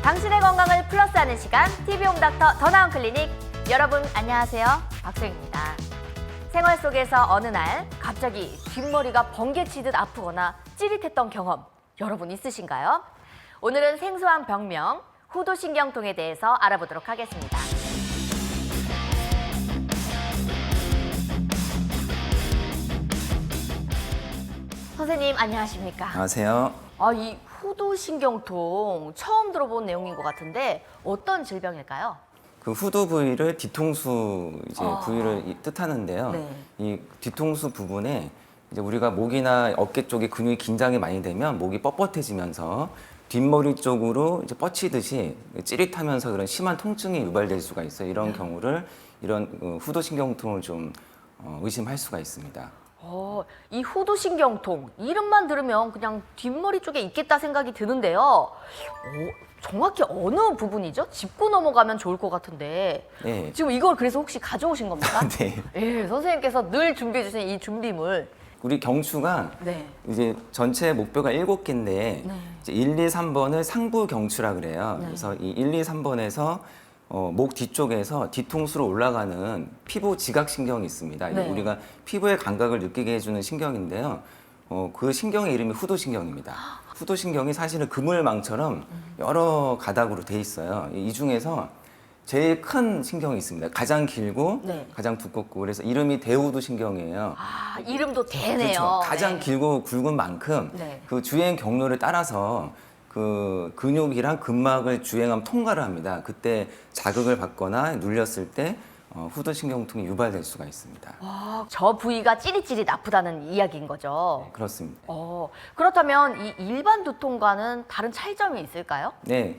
당신의 건강을 플러스하는 시간 TV홈닥터 더 나은 클리닉. 여러분 안녕하세요, 박소영입니다. 생활 속에서 어느 날 갑자기 뒷머리가 번개치듯 아프거나 찌릿했던 경험 여러분 있으신가요? 오늘은 생소한 병명 후두신경통에 대해서 알아보도록 하겠습니다. 선생님 안녕하십니까? 안녕하세요. 이 후두신경통 처음 들어본 내용인 것 같은데 어떤 질병일까요? 그 후두 부위를 뒤통수 부위를 뜻하는데요. 네. 이 뒤통수 부분에 이제 우리가 목이나 어깨 쪽에 근육이 긴장이 많이 되면 목이 뻣뻣해지면서 뒷머리 쪽으로 이제 뻗치듯이 찌릿하면서 그런 심한 통증이 유발될 수가 있어요. 이런 경우를 이런 후두신경통을 좀 의심할 수가 있습니다. 이 후두신경통 이름만 들으면 그냥 뒷머리 쪽에 있겠다 생각이 드는데요. 정확히 어느 부분이죠? 짚고 넘어가면 좋을 것 같은데 네. 지금 이걸 그래서 혹시 가져오신 겁니까? 네. 예, 선생님께서 늘 준비해 주신 이 준비물. 우리 경추가 네. 이제 전체 목뼈가 7개인데 네. 이제 1, 2, 3번을 상부 경추라 그래요. 네. 그래서 이 1, 2, 3번에서 목 뒤쪽에서 뒤통수로 올라가는 피부 지각신경이 있습니다. 네. 우리가 피부의 감각을 느끼게 해주는 신경인데요. 그 신경의 이름이 후두신경입니다. 후두신경이 사실은 그물망처럼 여러 가닥으로 돼 있어요. 이 중에서 제일 큰 신경이 있습니다. 가장 길고 네. 가장 두껍고 그래서 이름이 대후두신경이에요. 이름도 대네요. 그렇죠. 가장 네. 길고 굵은 만큼 네. 그 주행 경로를 따라서 그 근육이랑 근막을 주행하면 통과를 합니다. 그때 자극을 받거나 눌렸을 때 후두신경통이 유발될 수가 있습니다. 저 부위가 찌릿찌릿 아프다는 이야기인 거죠. 그렇습니다. 그렇다면 이 일반 두통과는 다른 차이점이 있을까요? 네,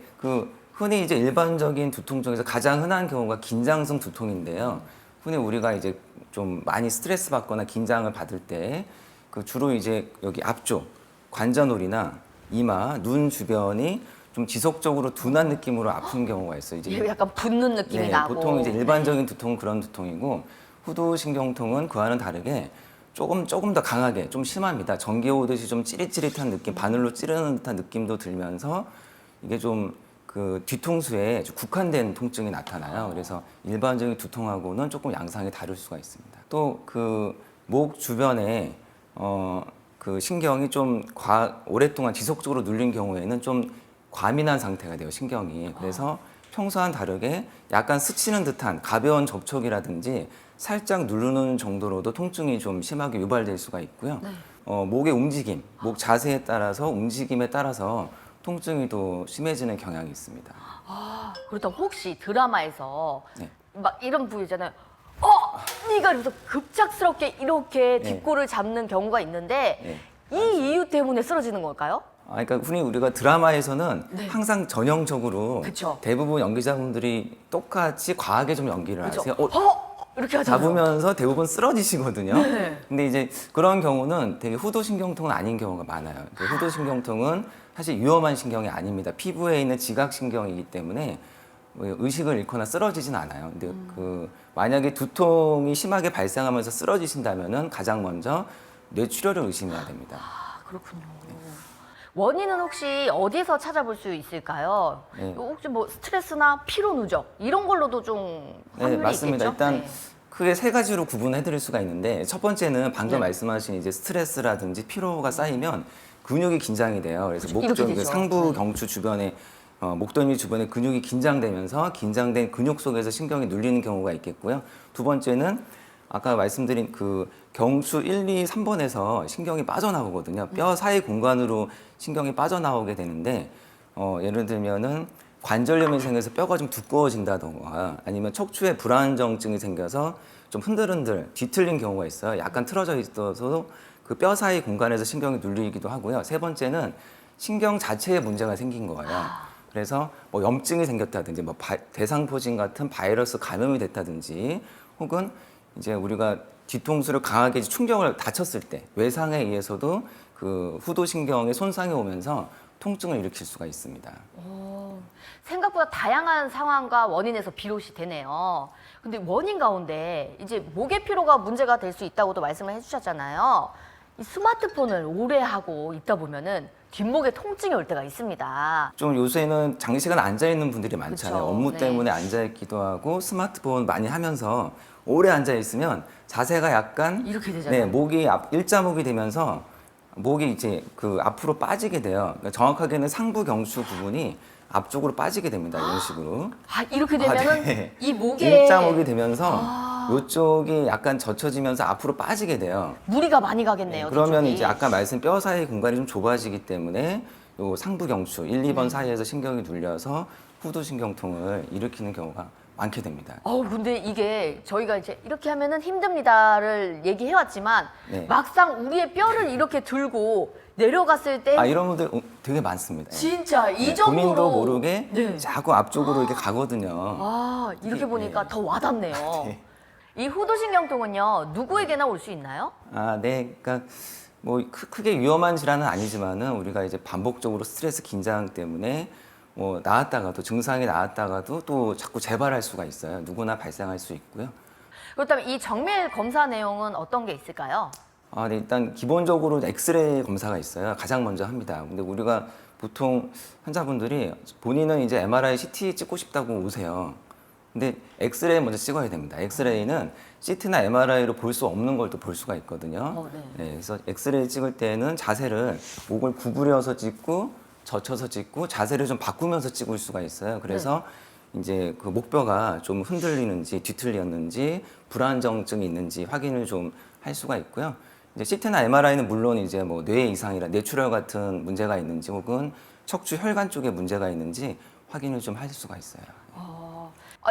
흔히 이제 일반적인 두통 중에서 가장 흔한 경우가 긴장성 두통인데요. 흔히 우리가 이제 좀 많이 스트레스 받거나 긴장을 받을 때 그 주로 이제 여기 앞쪽 관자놀이나 이마, 눈 주변이 좀 지속적으로 둔한 느낌으로 아픈 경우가 있어요. 이제 약간 붓는 느낌이 나고. 보통 이제 일반적인 두통은 그런 두통이고 후두신경통은 그와는 다르게 조금 더 강하게 좀 심합니다. 전기 오듯이 좀 찌릿찌릿한 느낌, 바늘로 찌르는 듯한 느낌도 들면서 이게 좀 그 뒤통수에 좀 국한된 통증이 나타나요. 그래서 일반적인 두통하고는 조금 양상이 다를 수가 있습니다. 또 그 목 주변에 그 신경이 좀 오랫동안 지속적으로 눌린 경우에는 좀 과민한 상태가 돼요, 신경이. 그래서 평소와는 다르게 약간 스치는 듯한 가벼운 접촉이라든지 살짝 누르는 정도로도 통증이 좀 심하게 유발될 수가 있고요. 네. 목의 움직임, 목 자세에 따라서 움직임에 따라서 통증이 더 심해지는 경향이 있습니다. 그렇다면 혹시 드라마에서 네. 막 이런 부위잖아요. 네가 이러면서 급작스럽게 이렇게 네. 뒷골을 잡는 경우가 있는데 네. 이 이유 때문에 쓰러지는 걸까요? 그러니까 흔히 우리가 드라마에서는 네. 항상 전형적으로 그쵸. 대부분 연기자분들이 똑같이 과하게 좀 연기를 그죠? 하세요. 이렇게 하잖아요. 잡으면서 대부분 쓰러지시거든요. 네. 근데 이제 그런 경우는 되게 후두신경통은 아닌 경우가 많아요. 후두신경통은 사실 위험한 신경이 아닙니다. 피부에 있는 지각신경이기 때문에 뭐 의식을 잃거나 쓰러지진 않아요. 근데 만약에 두통이 심하게 발생하면서 쓰러지신다면은 가장 먼저 뇌출혈을 의심해야 됩니다. 그렇군요. 원인은 혹시 어디서 찾아볼 수 있을까요? 네. 혹시 뭐 스트레스나 피로 누적 이런 걸로도 좀 네, 확률이 맞습니다. 있겠죠? 일단 네. 크게 세 가지로 구분해 드릴 수가 있는데 첫 번째는 방금 네. 말씀하신 이제 스트레스라든지 피로가 쌓이면 근육이 긴장이 돼요. 그래서 그렇죠. 이렇게 그 되죠. 상부 네. 경추 주변에 목덜미 주변에 근육이 긴장되면서 긴장된 근육 속에서 신경이 눌리는 경우가 있겠고요. 두 번째는 아까 말씀드린 그 경추 1, 2, 3번에서 신경이 빠져나오거든요. 뼈 사이 공간으로 신경이 빠져나오게 되는데 예를 들면은 관절염이 생겨서 뼈가 좀 두꺼워진다던가 아니면 척추에 불안정증이 생겨서 좀 흔들흔들 뒤틀린 경우가 있어요. 약간 틀어져 있어서 그 뼈 사이 공간에서 신경이 눌리기도 하고요. 세 번째는 신경 자체에 문제가 생긴 거예요. 그래서 뭐 염증이 생겼다든지 뭐 대상포진 같은 바이러스 감염이 됐다든지 혹은 이제 우리가 뒤통수를 강하게 충격을 다쳤을 때 외상에 의해서도 그 후두신경에 손상이 오면서 통증을 일으킬 수가 있습니다. 생각보다 다양한 상황과 원인에서 비롯이 되네요. 근데 원인 가운데 이제 목의 피로가 문제가 될 수 있다고도 말씀을 해주셨잖아요. 이 스마트폰을 오래 하고 있다 보면은 뒷목에 통증이 올 때가 있습니다. 좀 요새는 장시간 앉아 있는 분들이 많잖아요. 그쵸, 업무 네. 때문에 앉아 있기도 하고 스마트폰 많이 하면서 오래 앉아 있으면 자세가 약간 이렇게 되잖아요. 네, 목이 일자목이 되면서 목이 이제 그 앞으로 빠지게 돼요. 그러니까 정확하게는 상부 경추 부분이 앞쪽으로 빠지게 됩니다. 이런 식으로. 아, 이렇게 되면은 네. 이 목에 일자목이 되면서 이쪽이 약간 젖혀지면서 앞으로 빠지게 돼요. 무리가 많이 가겠네요. 그러면 뒤쪽이. 이제 아까 말씀 뼈 사이 공간이 좀 좁아지기 때문에 요 상부 경추 1, 2번 사이에서 신경이 눌려서 후두신경통을 일으키는 경우가 많게 됩니다. 근데 이게 저희가 이제 이렇게 하면은 힘듭니다를 얘기해왔지만 네. 막상 우리의 뼈를 이렇게 들고 내려갔을 때 이런 분들 되게 많습니다. 진짜 이 네, 정도로 본인도 모르게 네. 자꾸 앞쪽으로 이렇게 가거든요. 이렇게 이게, 보니까 네. 더 와닿네요. 네. 이 후두신경통은요 누구에게나 올 수 있나요? 네. 그러니까 뭐 크게 위험한 질환은 아니지만은 우리가 이제 반복적으로 스트레스 긴장 때문에 뭐 나았다가도 증상이 나았다가도 또 자꾸 재발할 수가 있어요. 누구나 발생할 수 있고요. 그렇다면 이 정밀 검사 내용은 어떤 게 있을까요? 네, 일단 기본적으로 엑스레이 검사가 있어요. 가장 먼저 합니다. 근데 우리가 보통 환자분들이 본인은 이제 MRI, CT 찍고 싶다고 오세요. 근데 엑스레이 먼저 찍어야 됩니다. 엑스레이는 CT나 MRI로 볼 수 없는 걸 또 볼 수가 있거든요. 네. 그래서 엑스레이 찍을 때는 자세를 목을 구부려서 찍고 젖혀서 찍고 자세를 좀 바꾸면서 찍을 수가 있어요. 그래서 이제 그 목뼈가 좀 흔들리는지 뒤틀렸는지 불안정증이 있는지 확인을 좀 할 수가 있고요. 이제 CT나 MRI는 물론 이제 뭐 뇌 이상이라 뇌출혈 같은 문제가 있는지 혹은 척추 혈관 쪽에 문제가 있는지 확인을 좀 할 수가 있어요.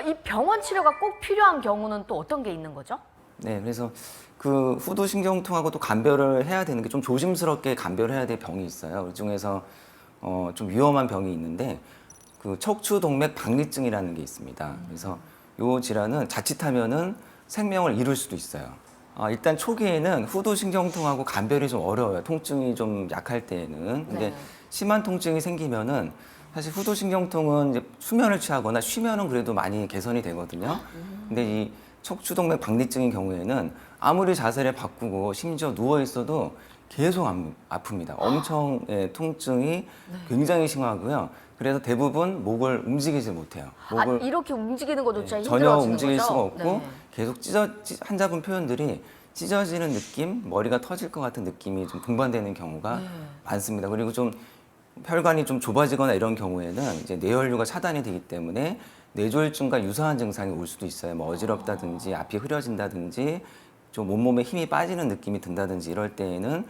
이 병원 치료가 꼭 필요한 경우는 또 어떤 게 있는 거죠? 네, 그래서 그 후두신경통하고 또 감별을 해야 되는 게 좀 조심스럽게 감별해야 될 병이 있어요. 그 중에서 좀 위험한 병이 있는데 그 척추동맥 박리증이라는 게 있습니다. 그래서 이 질환은 자칫하면은 생명을 잃을 수도 있어요. 일단 초기에는 후두신경통하고 감별이 좀 어려워요. 통증이 좀 약할 때에는. 근데 네. 심한 통증이 생기면은 사실 후두신경통은 이제 수면을 취하거나 쉬면은 그래도 많이 개선이 되거든요. 근데 이 척추동맥 박리증인 경우에는 아무리 자세를 바꾸고 심지어 누워 있어도 계속 아픕니다. 엄청 통증이 굉장히 심하고요. 그래서 대부분 목을 움직이지 못해요. 목을 이렇게 움직이는 것조차 전혀 힘들어지는 움직일 거죠? 수가 없고 네. 계속 환자분 표현들이 찢어지는 느낌, 머리가 터질 것 같은 느낌이 좀 동반되는 경우가 많습니다. 그리고 좀 혈관이 좀 좁아지거나 이런 경우에는 이제 뇌혈류가 차단이 되기 때문에 뇌졸중과 유사한 증상이 올 수도 있어요. 뭐 어지럽다든지 앞이 흐려진다든지 좀 온몸에 힘이 빠지는 느낌이 든다든지 이럴 때에는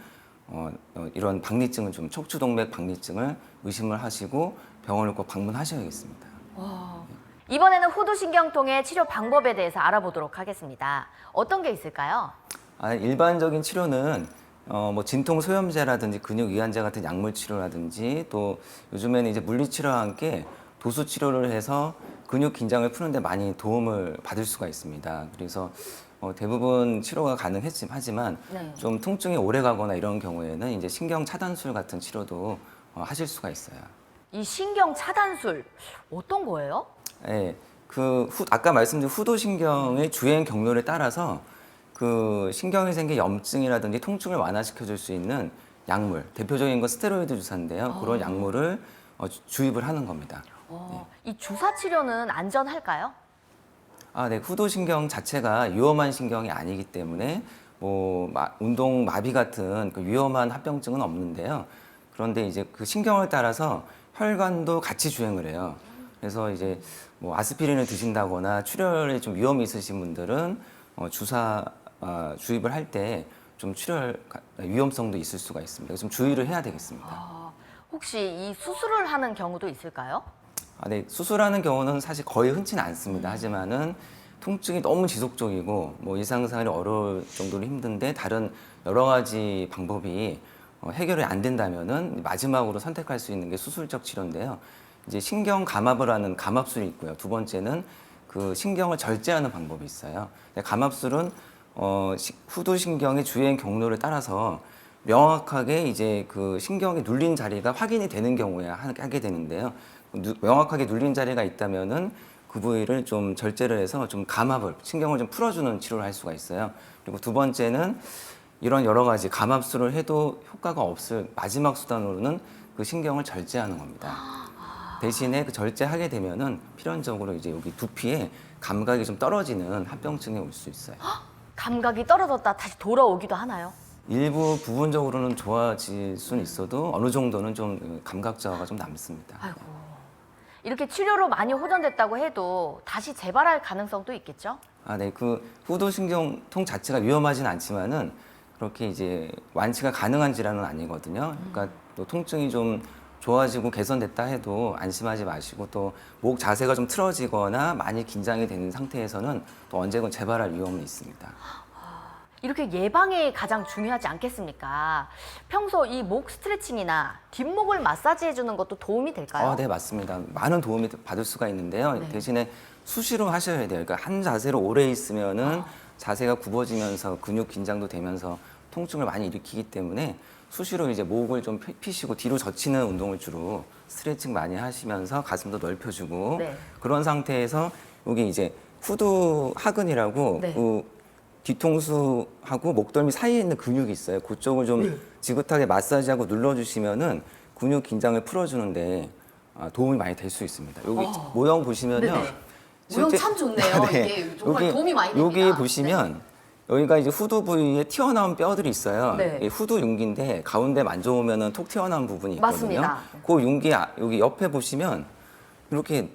이런 박리증은 좀 척추동맥 박리증을 의심을 하시고 병원을 꼭 방문하셔야겠습니다. 이번에는 후두신경통의 치료 방법에 대해서 알아보도록 하겠습니다. 어떤 게 있을까요? 일반적인 치료는 뭐 진통 소염제라든지 근육 이완제 같은 약물 치료라든지 또 요즘에는 이제 물리 치료와 함께 도수 치료를 해서 근육 긴장을 푸는데 많이 도움을 받을 수가 있습니다. 그래서 대부분 치료가 가능하지만 네. 좀 통증이 오래 가거나 이런 경우에는 이제 신경 차단술 같은 치료도 하실 수가 있어요. 이 신경 차단술 어떤 거예요? 네, 아까 말씀드린 후두신경의 주행 경로에 따라서 그 신경에 생긴 염증이라든지 통증을 완화시켜 줄 수 있는 약물, 대표적인 건 스테로이드 주사인데요. 그런 약물을 주입을 하는 겁니다. 이 주사 치료는 안전할까요? 네, 후두신경 자체가 위험한 신경이 아니기 때문에 뭐 운동 마비 같은 그 위험한 합병증은 없는데요. 그런데 이제 그 신경을 따라서 혈관도 같이 주행을 해요. 그래서 이제 뭐 아스피린을 드신다거나 출혈에 좀 위험이 있으신 분들은 주사 주입을 할 때 좀 출혈 위험성도 있을 수가 있습니다. 그래서 좀 주의를 해야 되겠습니다. 혹시 이 수술을 하는 경우도 있을까요? 네, 수술하는 경우는 사실 거의 흔치는 않습니다. 하지만은 통증이 너무 지속적이고 뭐 일상생활이 어려울 정도로 힘든데 다른 여러 가지 방법이 해결이 안 된다면은 마지막으로 선택할 수 있는 게 수술적 치료인데요. 이제 신경 감압을 하는 감압술이 있고요. 두 번째는 그 신경을 절제하는 방법이 있어요. 감압술은 후두신경의 주행 경로를 따라서 명확하게 이제 그 신경이 눌린 자리가 확인이 되는 경우에 하게 되는데요. 명확하게 눌린 자리가 있다면은 그 부위를 좀 절제를 해서 좀 감압을 신경을 좀 풀어주는 치료를 할 수가 있어요. 그리고 두 번째는 이런 여러 가지 감압술을 해도 효과가 없을 마지막 수단으로는 그 신경을 절제하는 겁니다. 대신에 그 절제하게 되면은 필연적으로 이제 여기 두피에 감각이 좀 떨어지는 합병증이 올 수 있어요. 감각이 떨어졌다 다시 돌아오기도 하나요? 일부 부분적으로는 좋아질 수는 있어도 어느 정도는 좀 감각 저하가 좀 남습니다. 아이고. 이렇게 치료로 많이 호전됐다고 해도 다시 재발할 가능성도 있겠죠? 아, 네. 그 후두신경통 자체가 위험하진 않지만은 그렇게 이제 완치가 가능한 질환은 아니거든요. 그러니까 또 통증이 좀 좋아지고 개선됐다 해도 안심하지 마시고 또 목 자세가 좀 틀어지거나 많이 긴장이 되는 상태에서는 또 언제건 재발할 위험은 있습니다. 이렇게 예방이 가장 중요하지 않겠습니까? 평소 이 목 스트레칭이나 뒷목을 마사지해 주는 것도 도움이 될까요? 네, 맞습니다. 많은 도움이 받을 수가 있는데요. 네. 대신에 수시로 하셔야 돼요. 그러니까 한 자세로 오래 있으면은 자세가 굽어지면서 근육 긴장도 되면서 통증을 많이 일으키기 때문에 수시로 이제 목을 좀 피시고 뒤로 젖히는 운동을 주로 스트레칭 많이 하시면서 가슴도 넓혀주고 네. 그런 상태에서 여기 이제 후두 하근이라고 네. 그 뒤통수하고 목덜미 사이에 있는 근육이 있어요. 그쪽을 좀 지긋하게 마사지하고 눌러주시면은 근육 긴장을 풀어주는데 도움이 많이 될 수 있습니다. 여기 모형 보시면요. 네네. 모형 참 좋네요. 이게 정말 도움이 많이 됩니다. 여기 보시면 여기가 이제 후두 부위에 튀어나온 뼈들이 있어요. 네. 이 후두 융기인데 가운데 만져보면은 톡 튀어나온 부분이 있거든요. 맞습니다. 그 융기 여기 옆에 보시면 이렇게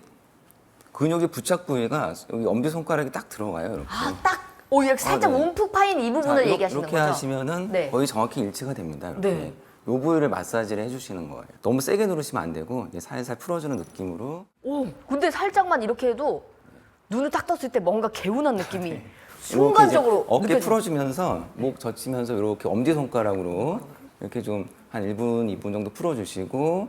근육의 부착 부위가 여기 엄지 손가락이 딱 들어가요. 이렇게. 딱! 오, 이렇게 살짝 네. 움푹 파인 이 부분을 자, 얘기하시는 이렇게 거죠? 하시면은 네. 거의 정확히 일치가 됩니다. 이렇게. 네. 요 부위를 마사지를 해주시는 거예요. 너무 세게 누르시면 안 되고 이제 살살 풀어주는 느낌으로. 오, 근데 살짝만 이렇게 해도 눈을 딱 떴을 때 뭔가 개운한 느낌이 이렇게 순간적으로 이제 어깨 느껴져요. 풀어주면서 목 젖히면서 이렇게 엄지 손가락으로 이렇게 좀 한 1분, 2분 정도 풀어주시고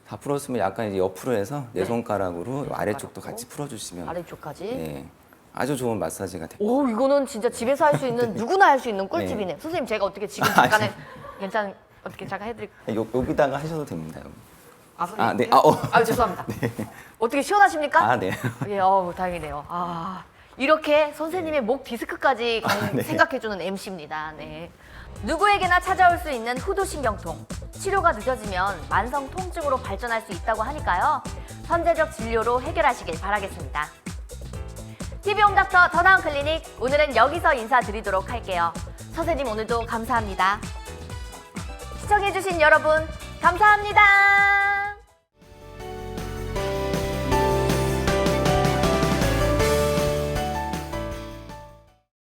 다 풀었으면 약간 이제 옆으로 해서 네 손가락으로 아래쪽도 같이 풀어주시면 아래쪽까지. 네, 아주 좋은 마사지가 됩니다. 오, 이거는 진짜 집에서 할 수 있는 누구나 할 수 있는 꿀팁이네요. 선생님, 제가 어떻게 지금 잠깐에 어떻게 잠깐 해드릴까요? 여기다가 하셔도 됩니다. 여기. 선생님. 네. 죄송합니다. 어떻게 시원하십니까? 네. 예, 다행이네요. 이렇게 선생님의 목 디스크까지 네. 생각해주는 MC입니다. 네. 누구에게나 찾아올 수 있는 후두신경통. 치료가 늦어지면 만성 통증으로 발전할 수 있다고 하니까요. 선제적 진료로 해결하시길 바라겠습니다. TV홈닥터 더 나은 클리닉, 오늘은 여기서 인사드리도록 할게요. 선생님, 오늘도 감사합니다. 시청해주신 여러분, 감사합니다.